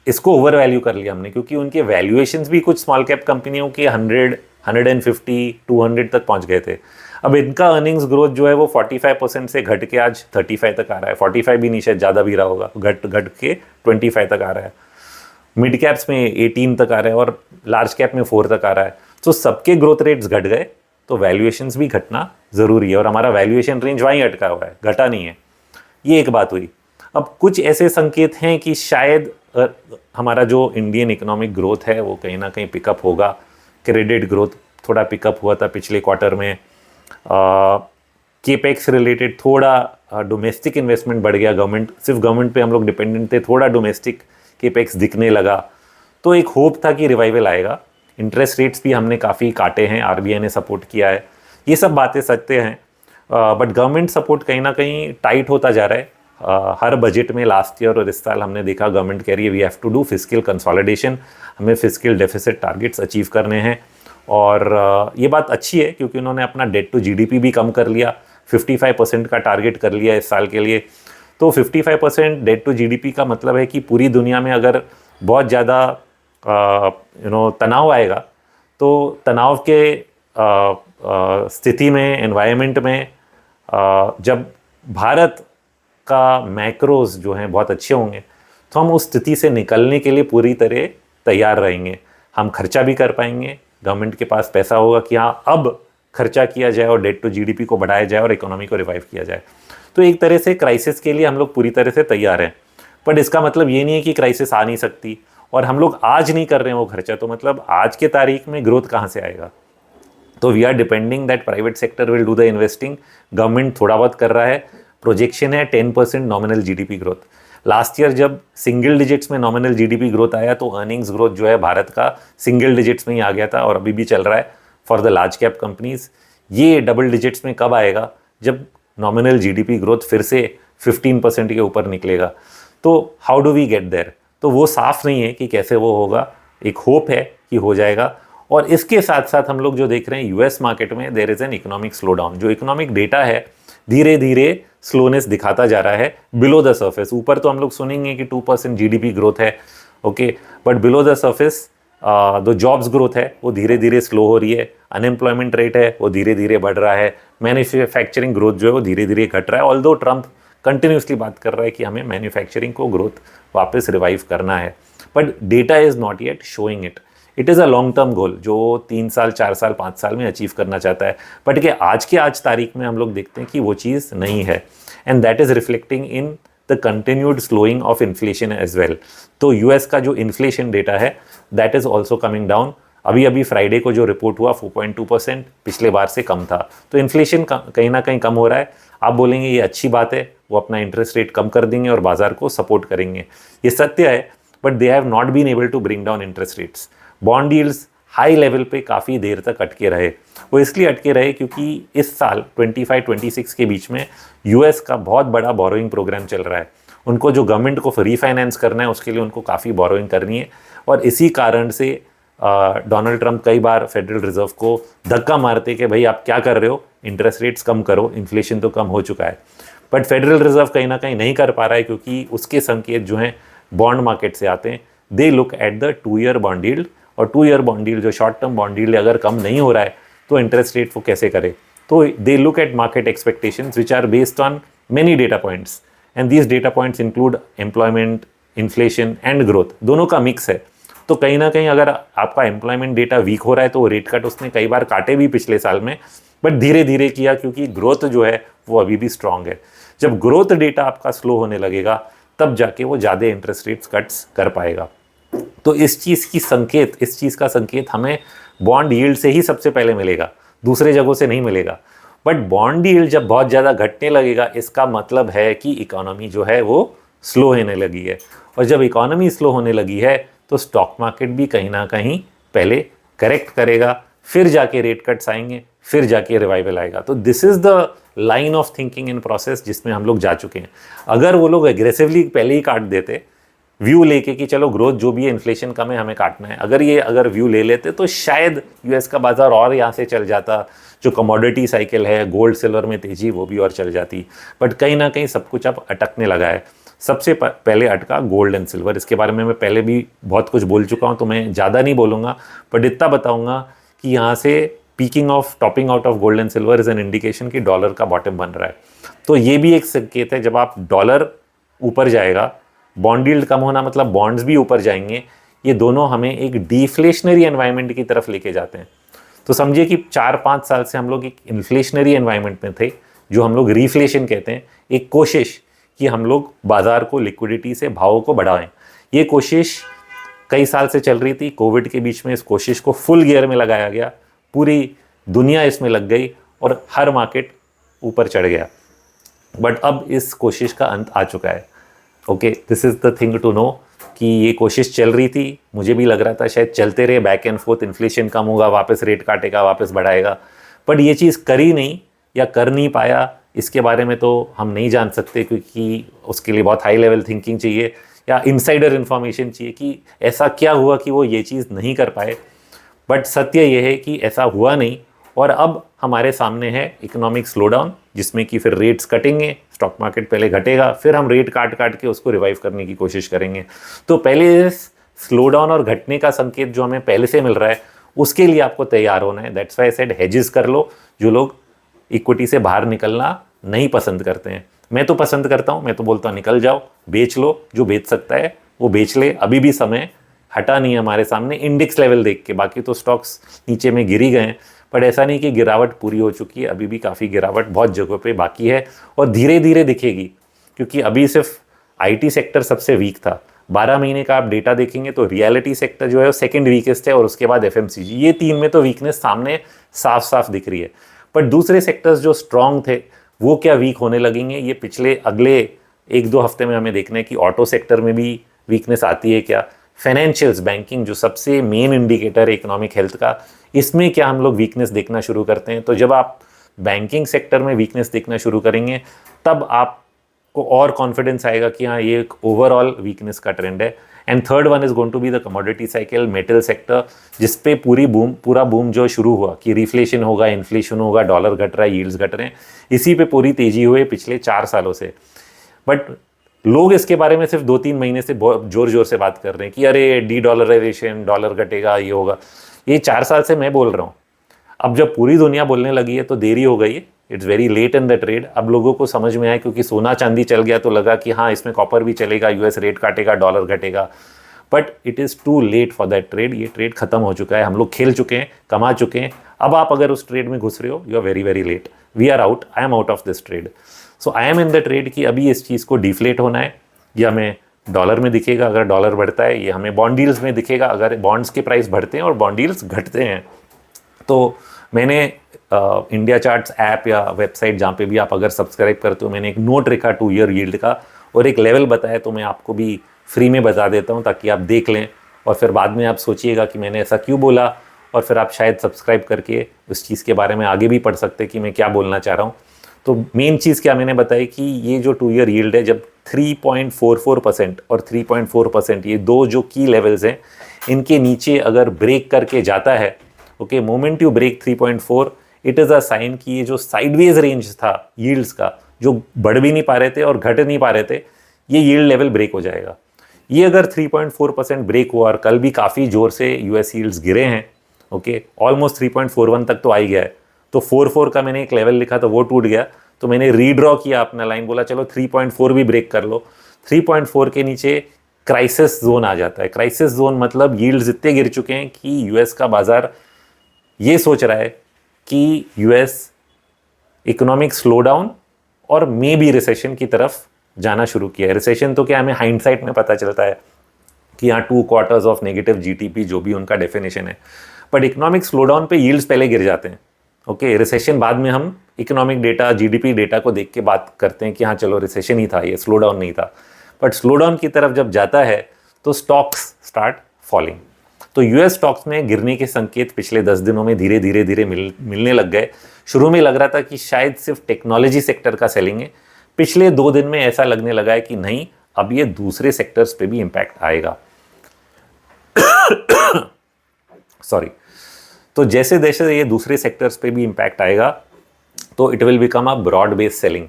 इसको ओवर वैल्यू कर लिया हमने, क्योंकि उनके वैल्यूएशंस भी कुछ स्मॉल कैप कंपनियों के 100, 150, 200 तक पहुंच गए थे। अब इनका अर्निंग्स ग्रोथ जो है वो 45% से घट के आज 35 तक आ रहा है। 45 भी नहीं, शायद ज़्यादा भी रहा होगा, घट के 25 तक आ रहा है। मिड कैप्स में 18 तक आ रहा है और लार्ज कैप में 4 तक आ रहा है। तो सबके ग्रोथ रेट्स घट गए तो वैल्यूएशंस भी घटना ज़रूरी है, और हमारा वैल्यूएशन रेंज वहीं अटका हुआ है, घटा नहीं है। ये एक बात हुई। अब कुछ ऐसे संकेत हैं कि शायद हमारा जो इंडियन इकोनॉमिक ग्रोथ है वो कहीं ना कहीं पिकअप होगा। क्रेडिट ग्रोथ थोड़ा पिकअप हुआ था पिछले क्वार्टर में। केपेक्स रिलेटेड थोड़ा डोमेस्टिक इन्वेस्टमेंट बढ़ गया, सिर्फ गवर्नमेंट पे हम लोग डिपेंडेंट थे, थोड़ा डोमेस्टिक केपेक्स दिखने लगा। तो एक होप था कि रिवाइवल आएगा। इंटरेस्ट रेट्स भी हमने काफ़ी काटे हैं, आरबीआई ने सपोर्ट किया है। ये सब बातें सत्य हैं, बट गवर्नमेंट सपोर्ट कहीं ना कहीं टाइट होता जा रहा है। हर बजट में लास्ट ईयर और इस साल हमने देखा गवर्नमेंट कह रही है we have to do fiscal consolidation, हमें फिस्कल डेफिसिट टारगेट्स अचीव करने हैं। और ये बात अच्छी है क्योंकि उन्होंने अपना डेट टू जीडीपी भी कम कर लिया, 55% का टारगेट कर लिया इस साल के लिए। तो 55% डेट टू जीडीपी का मतलब है कि पूरी दुनिया में अगर बहुत ज़्यादा तनाव आएगा तो तनाव के स्थिति में, एनवायरनमेंट में जब भारत का मैक्रोज जो हैं बहुत अच्छे होंगे तो हम उस स्थिति से निकलने के लिए पूरी तरह तैयार रहेंगे। हम खर्चा भी कर पाएंगे, गवर्नमेंट के पास पैसा होगा कि हाँ अब खर्चा किया जाए और डेट टू जीडीपी को बढ़ाया जाए और इकोनॉमी को रिवाइव किया जाए। तो एक तरह से क्राइसिस के लिए हम लोग पूरी तरह से तैयार हैं। बट इसका मतलब ये नहीं है कि क्राइसिस आ नहीं सकती, और हम लोग आज नहीं कर रहे हैं वो खर्चा, तो मतलब आज के तारीख में ग्रोथ कहाँ से आएगा? तो we are depending that private sector will do the investing. Government थोड़ा बहुत कर रहा है, प्रोजेक्शन है 10% nominal GDP growth. Last year जब सिंगल डिजिट्स में नॉमिनल जीडीपी ग्रोथ आया तो अर्निंग्स ग्रोथ जो है भारत का सिंगल डिजिट्स में ही आ गया था, और अभी भी चल रहा है for the large cap companies. ये डबल डिजिट्स में कब आएगा? जब नॉमिनल जीडीपी ग्रोथ फिर से 15% के ऊपर निकलेगा। तो how do we get there? तो वो साफ नहीं है कि कैसे वो होगा, एक होप है कि हो जाएगा। और इसके साथ साथ हम लोग जो देख रहे हैं यूएस मार्केट में there is an economic slowdown. जो इकोनॉमिक डेटा है धीरे धीरे स्लोनेस दिखाता जा रहा है बिलो द सर्फेस। ऊपर तो हम लोग सुनेंगे कि 2% जीडीपी ग्रोथ है, okay, but below the surface जो जॉब्स ग्रोथ है वो धीरे धीरे स्लो हो रही है, अनएम्प्लॉयमेंट रेट है वो धीरे धीरे बढ़ रहा है, मैन्युफैक्चरिंग ग्रोथ जो है वो धीरे धीरे घट रहा है। ऑल्दो ट्रंप कंटिन्यूसली बात कर रहा है कि हमें मैन्युफैक्चरिंग को ग्रोथ वापस रिवाइव करना है, but data is not yet showing it. It is a long term goal जो 3 साल, 4 साल, 5 साल में अचीव करना चाहता है, बट कि आज के आज तारीख में हम लोग देखते हैं कि वो चीज़ नहीं है, and that is reflecting in the continued slowing of inflation as well. तो यूएस का जो इन्फ्लेशन डेटा है that is also coming down. अभी अभी फ्राइडे को जो रिपोर्ट हुआ 4.2% पिछले बार से कम था। तो इन्फ्लेशन कहीं ना कहीं कम हो रहा है। आप बोलेंगे ये अच्छी बात है, वो अपना इंटरेस्ट रेट कम कर देंगे और बाजार को सपोर्ट करेंगे, ये सत्य है, but they have not been able to bring down interest rates. Bond yields high level पे काफ़ी देर तक अटके रहे। वो इसलिए अटके रहे क्योंकि इस साल 25-26 के बीच में यूएस का बहुत बड़ा बोरोइंग प्रोग्राम चल रहा है। उनको जो गवर्नमेंट को रीफाइनेंस करना है उसके लिए उनको काफ़ी बोरोइंग करनी है, और इसी कारण से डोनाल्ड ट्रंप कई बार फेडरल रिजर्व को धक्का मारते कि भाई आप क्या कर रहे हो, इंटरेस्ट रेट्स कम करो, इन्फ्लेशन तो कम हो चुका है। बट फेडरल रिजर्व कहीं ना कहीं नहीं कर पा रहा है क्योंकि उसके संकेत जो हैं बॉन्ड मार्केट से आते हैं। दे look at the 2 year bond yield, और 2 ईयर बॉन्ड यील्ड जो शॉर्ट टर्म बॉन्ड यील्ड अगर कम नहीं हो रहा है तो इंटरेस्ट रेट वो कैसे करे? तो they look at market expectations which are based on many data points, and these data points include employment, inflation and growth, दोनों का मिक्स है। तो कहीं ना कहीं अगर आपका एम्प्लॉयमेंट डेटा वीक हो रहा है तो रेट कट उसने कई बार काटे भी पिछले साल में, बट धीरे धीरे किया क्योंकि ग्रोथ जो है वो अभी भी स्ट्रांग है। जब ग्रोथ डेटा आपका स्लो होने लगेगा तब जाके वो ज़्यादा इंटरेस्ट रेट्स कट्स कर पाएगा। तो इस चीज़ का संकेत हमें बॉन्ड यील्ड से ही सबसे पहले मिलेगा, दूसरे जगहों से नहीं मिलेगा। बट बॉन्ड यील्ड जब बहुत ज़्यादा घटने लगेगा इसका मतलब है कि इकोनॉमी जो है वो स्लो होने लगी है, और जब इकोनॉमी स्लो होने लगी है तो स्टॉक मार्केट भी कहीं ना कहीं पहले करेक्ट करेगा, फिर जाके रेट कट्स आएंगे, फिर जाके रिवाइवल आएगा। तो this is the line of thinking in process जिसमें हम लोग जा चुके हैं। अगर वो लोग एग्रेसिवली पहले ही काट देते व्यू लेके कि चलो ग्रोथ जो भी है, इन्फ्लेशन कम है, हमें काटना है, अगर व्यू ले लेते तो शायद यूएस का बाजार और यहाँ से चल जाता, जो कमोडिटी साइकिल है, गोल्ड सिल्वर में तेजी, वो भी और चल जाती। बट कहीं ना कहीं सब कुछ अब अटकने लगा है। सबसे पहले अटका गोल्ड एंड सिल्वर। इसके बारे में मैं पहले भी बहुत कुछ बोल चुका हूँ, तो मैं ज़्यादा नहीं बोलूँगा, बट इतना बताऊँगा कि यहाँ से topping out of gold and silver is an indication कि डॉलर का बॉटम बन रहा है। तो ये भी एक संकेत है, जब आप डॉलर ऊपर जाएगा, बॉन्ड यील्ड कम होना मतलब बॉन्ड्स भी ऊपर जाएंगे, ये दोनों हमें एक डिफ्लेशनरी एनवायरनमेंट की तरफ लेके जाते हैं। तो समझिए कि 4-5 साल से हम लोग एक इन्फ्लेशनरी एनवायरनमेंट में थे, जो हम लोग रिफ्लेशन कहते हैं, एक कोशिश कि हम लोग बाजार को लिक्विडिटी से भावों को बढ़ाएं। ये कोशिश कई साल से चल रही थी। कोविड के बीच में इस कोशिश को फुल गियर में लगाया गया, पूरी दुनिया इसमें लग गई और हर मार्केट ऊपर चढ़ गया। बट अब इस कोशिश का अंत आ चुका है। Okay, this is the thing to know कि ये कोशिश चल रही थी, मुझे भी लग रहा था शायद चलते रहे, बैक एंड फोर्थ, इन्फ्लेशन कम होगा, वापस रेट काटेगा, वापस बढ़ाएगा। बट ये चीज़ करी नहीं या कर नहीं पाया, इसके बारे में तो हम नहीं जान सकते, क्योंकि उसके लिए बहुत हाई लेवल थिंकिंग चाहिए या इनसाइडर इन्फॉर्मेशन चाहिए कि ऐसा क्या हुआ कि वो ये चीज़ नहीं कर पाए। बट सत्य ये है कि ऐसा हुआ नहीं, और अब हमारे सामने है इकोनॉमिक स्लोडाउन, जिसमें कि फिर रेट्स कटेंगे, स्टॉक मार्केट पहले घटेगा, फिर हम रेट काट के उसको रिवाइव करने की कोशिश करेंगे। तो पहले इस स्लोडाउन और घटने का संकेत जो हमें पहले से मिल रहा है, उसके लिए आपको तैयार होना है। That's why I said hedges कर लो, जो लोग इक्विटी से बाहर निकलना नहीं पसंद करते हैं। मैं तो पसंद करता हूँ, मैं तो बोलता हूँ निकल जाओ, बेच लो, जो बेच सकता है वो बेच ले। अभी भी समय हटा नहीं है हमारे सामने, इंडेक्स लेवल देख के। बाकी तो स्टॉक्स नीचे में गिरी गए हैं, पर ऐसा नहीं कि गिरावट पूरी हो चुकी है, अभी भी काफ़ी गिरावट बहुत जगहों पे बाकी है और धीरे धीरे दिखेगी, क्योंकि अभी सिर्फ आईटी सेक्टर सबसे वीक था। 12 महीने का आप डेटा देखेंगे तो रियलिटी सेक्टर जो है वो सेकंड वीकेस्ट है, और उसके बाद एफएमसीजी। ये 3 में तो वीकनेस सामने साफ साफ दिख रही है। पर दूसरे सेक्टर्स जो स्ट्रांग थे वो क्या वीक होने लगेंगे, ये अगले 1-2 हफ्ते में हमें देखना है कि ऑटो सेक्टर में भी वीकनेस आती है क्या, फाइनेंशियल्स, बैंकिंग जो सबसे मेन इंडिकेटर है इकोनॉमिक हेल्थ का, इसमें क्या हम लोग वीकनेस देखना शुरू करते हैं। तो जब आप बैंकिंग सेक्टर में वीकनेस देखना शुरू करेंगे, तब आपको और कॉन्फिडेंस आएगा कि हाँ, ये एक ओवरऑल वीकनेस का ट्रेंड है। And third one is going to be the commodity cycle, metal sector, जिसपे पूरा बूम जो शुरू हुआ कि रिफ्लेशन होगा, इन्फ्लेशन होगा, डॉलर घट रहा है, यील्ड्स घट रहे हैं, इसी पे पूरी तेजी हुई पिछले 4 सालों से। बट लोग इसके बारे में सिर्फ 2-3 महीने से बहुत जोर जोर से बात कर रहे हैं कि अरे डी डॉलराइजेशन, डॉलर घटेगा, ये होगा। ये 4 साल से मैं बोल रहा हूँ। अब जब पूरी दुनिया बोलने लगी है तो देरी हो गई है, it's very late in the trade. अब लोगों को समझ में आया, क्योंकि सोना चांदी चल गया तो लगा कि हाँ, इसमें कॉपर भी चलेगा, यूएस रेट काटेगा, डॉलर घटेगा। But it is too late for that trade. ये ट्रेड खत्म हो चुका है, हम लोग खेल चुके हैं, कमा चुके हैं। अब आप अगर उस ट्रेड में घुस रहे हो, you are very very late. We are out, I am out of this trade. So I am in the trade कि अभी इस चीज़ को डिफ्लेट होना है। ये हमें डॉलर में दिखेगा अगर डॉलर बढ़ता है, ये हमें बॉन्ड डील्स में दिखेगा अगर बॉन्ड्स के प्राइस बढ़ते हैं और बॉन्ड डील्स घटते हैं। तो मैंने इंडिया चार्ट्स ऐप या वेबसाइट जहाँ पे भी आप अगर सब्सक्राइब करते हो, मैंने एक नोट रखा 2 ईयर यील्ड का और एक लेवल बताया, तो मैं आपको भी फ्री में बता देता हूँ ताकि आप देख लें और फिर बाद में आप सोचिएगा कि मैंने ऐसा क्यों बोला, और फिर आप शायद सब्सक्राइब करके उस चीज़ के बारे में आगे भी पढ़ सकते हैं कि मैं क्या बोलना चाह रहा हूँ। तो मेन चीज़ क्या मैंने बताई कि ये जो 2 ईयर यील्ड है, जब 3.44% और 3.4%, ये दो जो की लेवल्स हैं, इनके नीचे अगर ब्रेक करके जाता है, okay, moment you break 3.4, it is a sign कि ये जो साइडवेज रेंज था यील्ड्स का, जो बढ़ भी नहीं पा रहे थे और घट नहीं पा रहे थे, ये यील्ड लेवल ब्रेक हो जाएगा। ये अगर 3.4% ब्रेक हुआ, और कल भी काफ़ी ज़ोर से यूएस यील्ड्स गिरे हैं, ओके, ऑलमोस्ट 3.41 तक तो आ ही गया है। तो 4.4 का मैंने एक लेवल लिखा था, वो टूट गया, तो मैंने रीड्रॉ किया अपना लाइन, बोला चलो 3.4 भी ब्रेक कर लो। 3.4 के नीचे क्राइसिस जोन आ जाता है। क्राइसिस जोन मतलब यील्ड्स इतने गिर चुके हैं कि यूएस का बाजार ये सोच रहा है कि यूएस इकोनॉमिक स्लोडाउन और मे बी रिसेशन की तरफ जाना शुरू किया है। रिसेशन तो क्या, हमें हाइंडसाइट में पता चलता है कि यहाँ 2 क्वार्टर्स ऑफ नेगेटिव जीटीपी, जो भी उनका डेफिनेशन है। बट इकोनॉमिक स्लोडाउन पे यील्ड्स पहले गिर जाते हैं, ओके, रिसेशन बाद में हम इकोनॉमिक डेटा, जीडीपी डेटा को देख के बात करते हैं कि हाँ चलो रिसेशन ही था, ये स्लोडाउन नहीं था। बट स्लोडाउन की तरफ जब जाता है तो स्टॉक्स स्टार्ट फॉलिंग। तो तो यूएस स्टॉक्स में गिरने के संकेत पिछले 10 दिनों में धीरे धीरे धीरे मिलने लग गए। शुरू में लग रहा था कि शायद सिर्फ टेक्नोलॉजी सेक्टर का सेलिंग है, पिछले 2 दिन में ऐसा लगने लगा है कि नहीं, अब ये दूसरे सेक्टर्स पे भी इंपैक्ट आएगा। सॉरी। तो जैसे जैसे ये दूसरे सेक्टर्स पे भी इंपैक्ट आएगा तो it will become a broad based selling.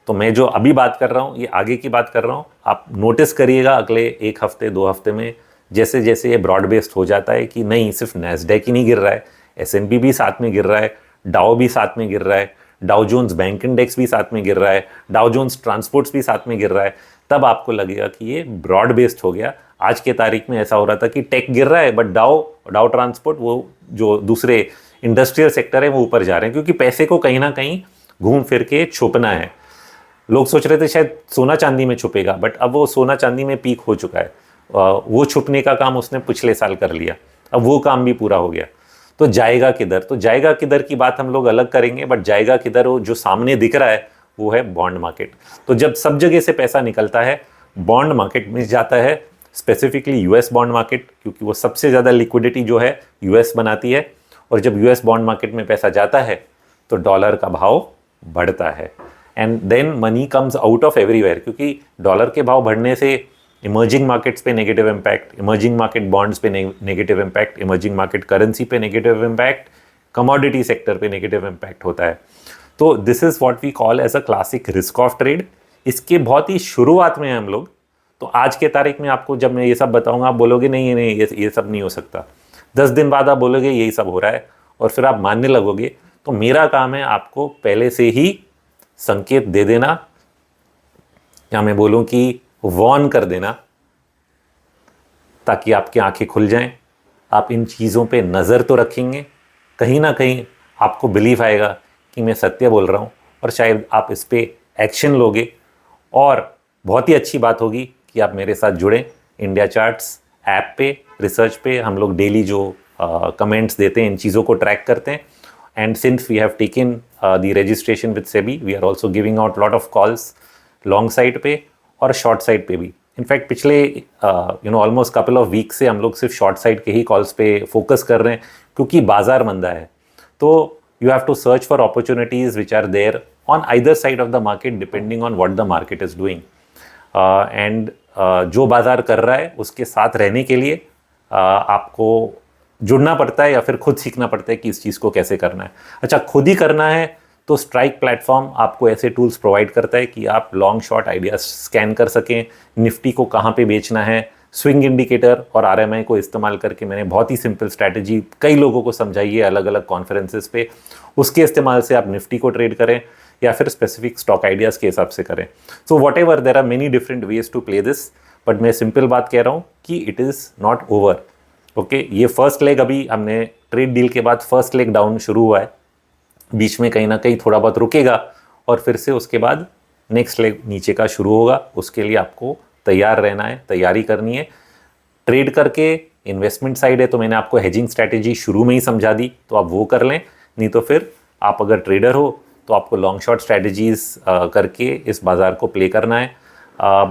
तो मैं जो अभी बात कर रहा हूँ ये आगे की बात कर रहा हूँ, आप नोटिस करिएगा अगले 1 हफ्ते 2 हफ्ते में जैसे जैसे ये ब्रॉड बेस्ड हो जाता है कि नहीं सिर्फ नैस्डैक ही नहीं गिर रहा है, S&P भी साथ में गिर रहा है, डाउ भी साथ में गिर रहा है, डाउ जोन्स बैंक इंडेक्स भी साथ में गिर रहा है, डाउ जोन्स ट्रांसपोर्ट्स भी साथ में गिर रहा है, तब आपको लगेगा कि ये ब्रॉड बेस्ड हो गया। आज के तारीख में ऐसा हो रहा था कि टेक गिर रहा है बट डाउ ट्रांसपोर्ट, वो जो दूसरे इंडस्ट्रियल सेक्टर है वो ऊपर जा रहे हैं, क्योंकि पैसे को कहीं ना कहीं घूम फिर के छुपना है। लोग सोच रहे थे शायद सोना चांदी में छुपेगा, बट अब वो सोना चांदी में पीक हो चुका है। वो छुपने का काम उसने पिछले साल कर लिया, अब वो काम भी पूरा हो गया। तो जाएगा किधर? तो जाएगा किधर की बात हम लोग अलग करेंगे, बट जाएगा किधर वो जो सामने दिख रहा है वो है बॉन्ड मार्केट। तो जब सब जगह से पैसा निकलता है बॉन्ड मार्केट में जाता है, स्पेसिफिकली यूएस बॉन्ड मार्केट, क्योंकि वो सबसे ज़्यादा लिक्विडिटी जो है यूएस बनाती है। और जब यूएस बॉन्ड मार्केट में पैसा जाता है तो डॉलर का भाव बढ़ता है, and then money comes out of everywhere, क्योंकि डॉलर के भाव बढ़ने से इमर्जिंग मार्केट्स पे negative impact, emerging market bonds पे negative impact, emerging market currency पे नेगेटिव इम्पैक्ट, कमोडिटी सेक्टर पे नेगेटिव इम्पैक्ट होता है। तो this is what we call as a classic risk off trade. इसके बहुत ही शुरुआत में हैं हम लोग। तो आज के तारीख में आपको जब मैं ये सब बताऊंगा आप बोलोगे नहीं नहीं ये सब नहीं हो सकता। 10 दिन बाद आप बोलोगे यही सब हो रहा है और फिर आप मानने लगोगे। तो मेरा काम है आपको पहले से ही संकेत दे देना, या मैं बोलूं कि वॉर्न कर देना, ताकि आपकी आंखें खुल जाएं। आप इन चीज़ों पे नज़र तो रखेंगे, कहीं ना कहीं आपको बिलीव आएगा कि मैं सत्य बोल रहा हूँ, और शायद आप इस पे एक्शन लोगे। और बहुत ही अच्छी बात होगी कि आप मेरे साथ जुड़ें। इंडिया चार्ट्स ऐप पे, रिसर्च पे हम लोग डेली जो कमेंट्स देते हैं इन चीज़ों को ट्रैक करते हैं। And since we have taken the registration with SEBI, we are also giving out lot of calls long side पे और शॉर्ट साइड पे भी। इनफैक्ट पिछले ऑलमोस्ट कपल ऑफ वीक से हम लोग सिर्फ शॉर्ट साइड के ही कॉल्स पे फोकस कर रहे हैं, क्योंकि बाजार मंदा है। तो you have to search for opportunities which are there on either side of the market depending on what the market is doing. And जो बाजार कर रहा है उसके साथ रहने के लिए आपको जुड़ना पड़ता है, या फिर खुद सीखना पड़ता है कि इस चीज़ को कैसे करना है। अच्छा, खुद ही करना है तो स्ट्राइक प्लेटफॉर्म आपको ऐसे टूल्स प्रोवाइड करता है कि आप लॉन्ग शॉर्ट आइडियाज स्कैन कर सकें, निफ्टी को कहाँ पे बेचना है, स्विंग इंडिकेटर और RMI को इस्तेमाल करके मैंने बहुत ही सिंपल स्ट्रैटेजी कई लोगों को समझाई है अलग अलग कॉन्फ्रेंसेस पे। उसके इस्तेमाल से आप निफ्टी को ट्रेड करें या फिर स्पेसिफिक स्टॉक आइडियाज़ के हिसाब से करें। So whatever, there are many different ways to play this, but मैं सिंपल बात कह रहा हूँ कि it is not over. Okay, ये फर्स्ट लेग, अभी हमने ट्रेड डील के बाद फर्स्ट लेग डाउन शुरू हुआ है, बीच में कहीं ना कहीं थोड़ा बहुत रुकेगा और फिर से उसके बाद नेक्स्ट लेग नीचे का शुरू होगा। उसके लिए आपको तैयार रहना है, तैयारी करनी है। ट्रेड करके इन्वेस्टमेंट साइड है तो मैंने आपको हेजिंग स्ट्रैटेजी शुरू में ही समझा दी, तो आप वो कर लें। नहीं तो फिर आप अगर ट्रेडर हो तो आपको लॉन्ग शॉर्ट स्ट्रैटेजीज करके इस बाज़ार को प्ले करना है।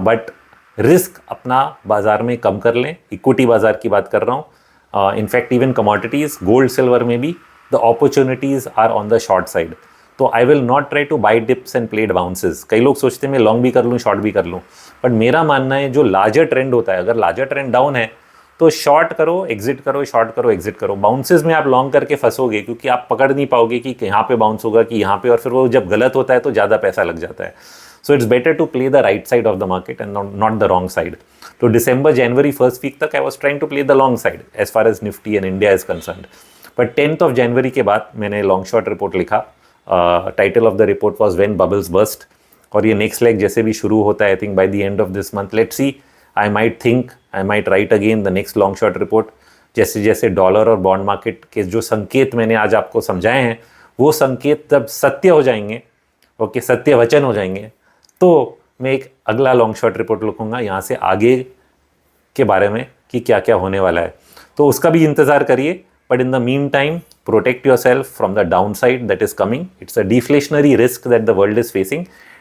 बट रिस्क अपना बाज़ार में कम कर लें। इक्विटी बाज़ार की बात कर रहा हूँ, in fact even commodities, gold silver में भी the opportunities are on the short side. तो I will not try to buy dips and play bounces. कई लोग सोचते हैं मैं लॉन्ग भी कर लूँ शॉर्ट भी कर लूँ, बट मेरा मानना है जो लार्जर ट्रेंड होता है, अगर लार्जर ट्रेंड डाउन है तो शॉर्ट करो एग्जिट करो, शॉर्ट करो एग्जिट करो। बाउंसेस में आप लॉन्ग करके फंसोगे, क्योंकि आप पकड़ नहीं पाओगे कि यहाँ पे बाउंस होगा कि यहाँ पे, और फिर वो जब गलत होता है तो ज़्यादा पैसा लग जाता है। So it's better to play the right side of the market and not the wrong side. तो दिसंबर जनवरी फर्स्ट वीक तक I was trying to play the long side as far as Nifty and India is concerned. But 10th of January के बाद मैंने long short report लिखा। Title of the report was when bubbles bust, और ये next leg जैसे भी शुरू होता है, I think by the end of this month, let's see, I might right again the next long short report. जैसे जैसे डॉलर और बॉन्ड मार्केट के जो संकेत मैंने आज आपको समझाए हैं, वो संकेत जब सत्य हो जाएंगे, ओके, सत्य वचन हो जाएंगे, तो मैं एक अगला लॉन्ग शॉर्ट रिपोर्ट लिखूंगा यहाँ से आगे के बारे में कि क्या क्या होने वाला है। तो उसका भी इंतज़ार करिए। But in the meantime, protect yourself from the downside that is coming. It's a deflationary risk that the world is facing.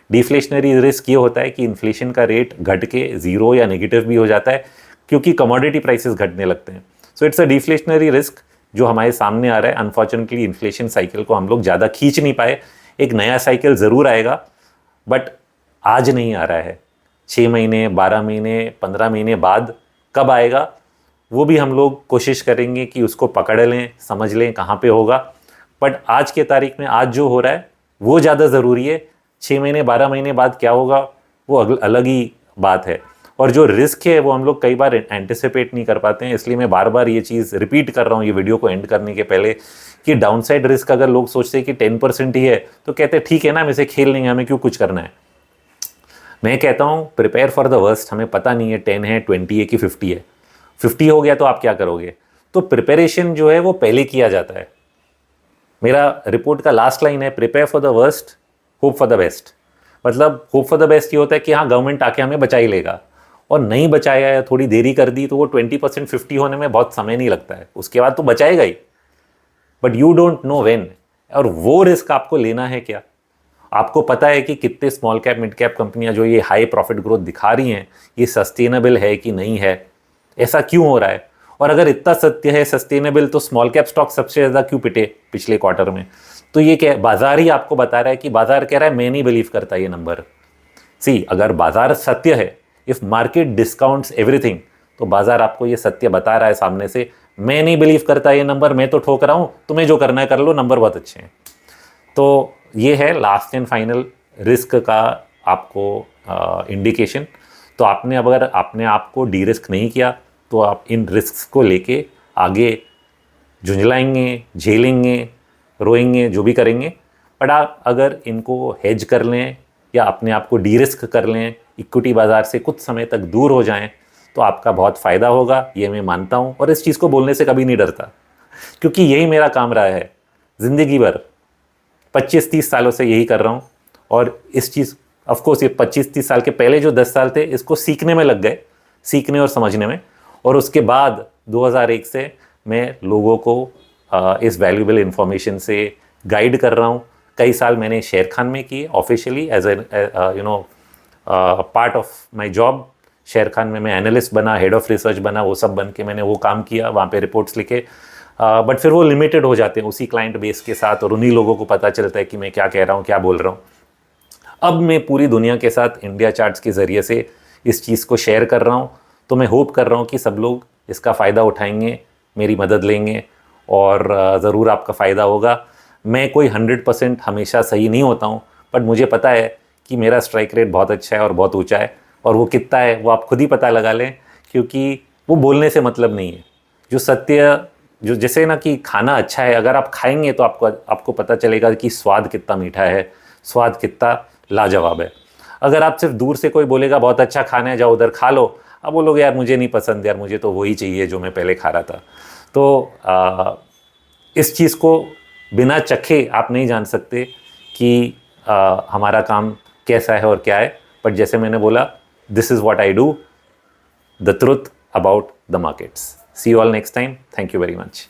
Deflationary risk ये होता है कि इन्फ्लेशन का रेट घट के 0 या नेगेटिव भी हो जाता है, क्योंकि कमोडिटी प्राइसेस घटने लगते हैं। So it's a deflationary risk जो हमारे सामने आ रहा है। अनफॉर्चुनेटली इन्फ्लेशन साइकिल को हम लोग ज़्यादा खींच नहीं पाए। एक नया साइकिल ज़रूर आएगा, बट आज नहीं आ रहा है। 6 महीने, 12 महीने, 15 महीने बाद कब आएगा वो भी हम लोग कोशिश करेंगे कि उसको पकड़ लें, समझ लें कहाँ पे होगा। बट आज के तारीख में आज जो हो रहा है वो ज़्यादा ज़रूरी है। 6 महीने, 12 महीने बाद क्या होगा वो अलग ही बात है। और जो रिस्क है वो हम लोग कई बार एंटिसिपेट नहीं कर पाते हैं। इसलिए मैं बार बार ये चीज़ रिपीट कर रहा हूँ ये वीडियो को एंड करने के पहले कि डाउनसाइड रिस्क अगर लोग सोचते हैं कि 10% ही है तो कहते हैं ठीक है ना, हम इसे खेल लेंगे, हमें क्यों कुछ करना है। मैं कहता हूँ प्रिपेयर फॉर द वर्स्ट। हमें पता नहीं है 10 है, 20 है कि 50 है। 50 हो गया तो आप क्या करोगे? तो प्रिपरेशन जो है वो पहले किया जाता है। मेरा रिपोर्ट का लास्ट लाइन है, prepare for the worst, hope for the best. मतलब होप फॉर द बेस्ट ये होता है कि हाँ गवर्नमेंट आके हमें बचा ही लेगा, और नहीं बचाया या थोड़ी देरी कर दी तो वो 20% 50 होने में बहुत समय नहीं लगता है, उसके बाद तो बचाएगा ही। But you don't know when, और वो रिस्क आपको लेना है क्या? आपको पता है कि कितने स्मॉल कैप मिड कैप कंपनियां जो ये हाई प्रॉफिट ग्रोथ दिखा रही हैं ये सस्टेनेबल है कि नहीं है, ऐसा क्यों हो रहा है? और अगर इतना सत्य है सस्टेनेबल तो स्मॉल कैप स्टॉक सबसे ज़्यादा क्यों पिटे पिछले क्वार्टर में? तो ये क्या बाजार ही आपको बता रहा है कि बाजार कह रहा है मैं नहीं बिलीव करता ये नंबर। सी, अगर बाजार सत्य है, इफ मार्केट डिस्काउंट्स एवरीथिंग, तो बाजार आपको ये सत्य बता रहा है सामने से, मैं नहीं बिलीव करता ये नंबर, मैं तो ठोक रहा हूँ, तुम्हें जो करना है कर लो, नंबर बहुत अच्छे हैं। तो ये है लास्ट एंड फाइनल रिस्क का आपको इंडिकेशन। तो आपने अगर अपने आप को डी रिस्क नहीं किया तो आप इन रिस्क को लेके आगे झुंझलाएंगे, झेलेंगे, रोएंगे, जो भी करेंगे। बट आप अगर इनको हेज कर लें या अपने आप को डी रिस्क कर लें, इक्विटी बाज़ार से कुछ समय तक दूर हो जाएं, तो आपका बहुत फ़ायदा होगा, ये मैं मानता हूँ। और इस चीज़ को बोलने से कभी नहीं डरता, क्योंकि यही मेरा काम रहा है ज़िंदगी भर। 25-30 सालों से यही कर रहा हूँ। और इस चीज़ ऑफकोर्स ये 25-30 साल के पहले जो 10 साल थे इसको सीखने में लग गए, सीखने और समझने में। और उसके बाद 2001 से मैं लोगों को इस वैल्यूएबल इंफॉर्मेशन से गाइड कर रहा हूँ। कई साल मैंने शेर खान में किए officially as a part of my job. Sharekhan में मैं एनालिस्ट बना, हेड ऑफ रिसर्च बना, वो सब बन के मैंने वो काम किया, वहाँ पे रिपोर्ट्स लिखे। बट फिर वो लिमिटेड हो जाते हैं उसी क्लाइंट बेस के साथ, और उन्हीं लोगों को पता चलता है कि मैं क्या कह रहा हूँ, क्या बोल रहा हूँ। अब मैं पूरी दुनिया के साथ इंडिया चार्ट्स के ज़रिए से इस चीज़ को शेयर कर रहा हूँ। तो मैं होप कर रहा हूँ कि सब लोग इसका फ़ायदा उठाएंगे, मेरी मदद लेंगे, और ज़रूर आपका फ़ायदा होगा। मैं कोई 100% हमेशा सही नहीं होता हूँ, बट मुझे पता है कि मेरा स्ट्राइक रेट बहुत अच्छा है और बहुत ऊंचा है। और वो कितना है वो आप खुद ही पता लगा लें, क्योंकि वो बोलने से मतलब नहीं है। जो सत्य, जो जैसे ना कि खाना अच्छा है, अगर आप खाएंगे तो आपको पता चलेगा कि स्वाद कितना मीठा है, स्वाद कितना लाजवाब है। अगर आप सिर्फ दूर से कोई बोलेगा बहुत अच्छा खाना है, जाओ उधर खा लो, अब वो लोग यार मुझे नहीं पसंद, यार मुझे तो वही चाहिए जो मैं पहले खा रहा था। तो इस चीज़ को बिना चखे आप नहीं जान सकते कि हमारा काम कैसा है और क्या है। बट जैसे मैंने बोला, this is what I do, the truth about the markets. See you all next time. Thank you very much.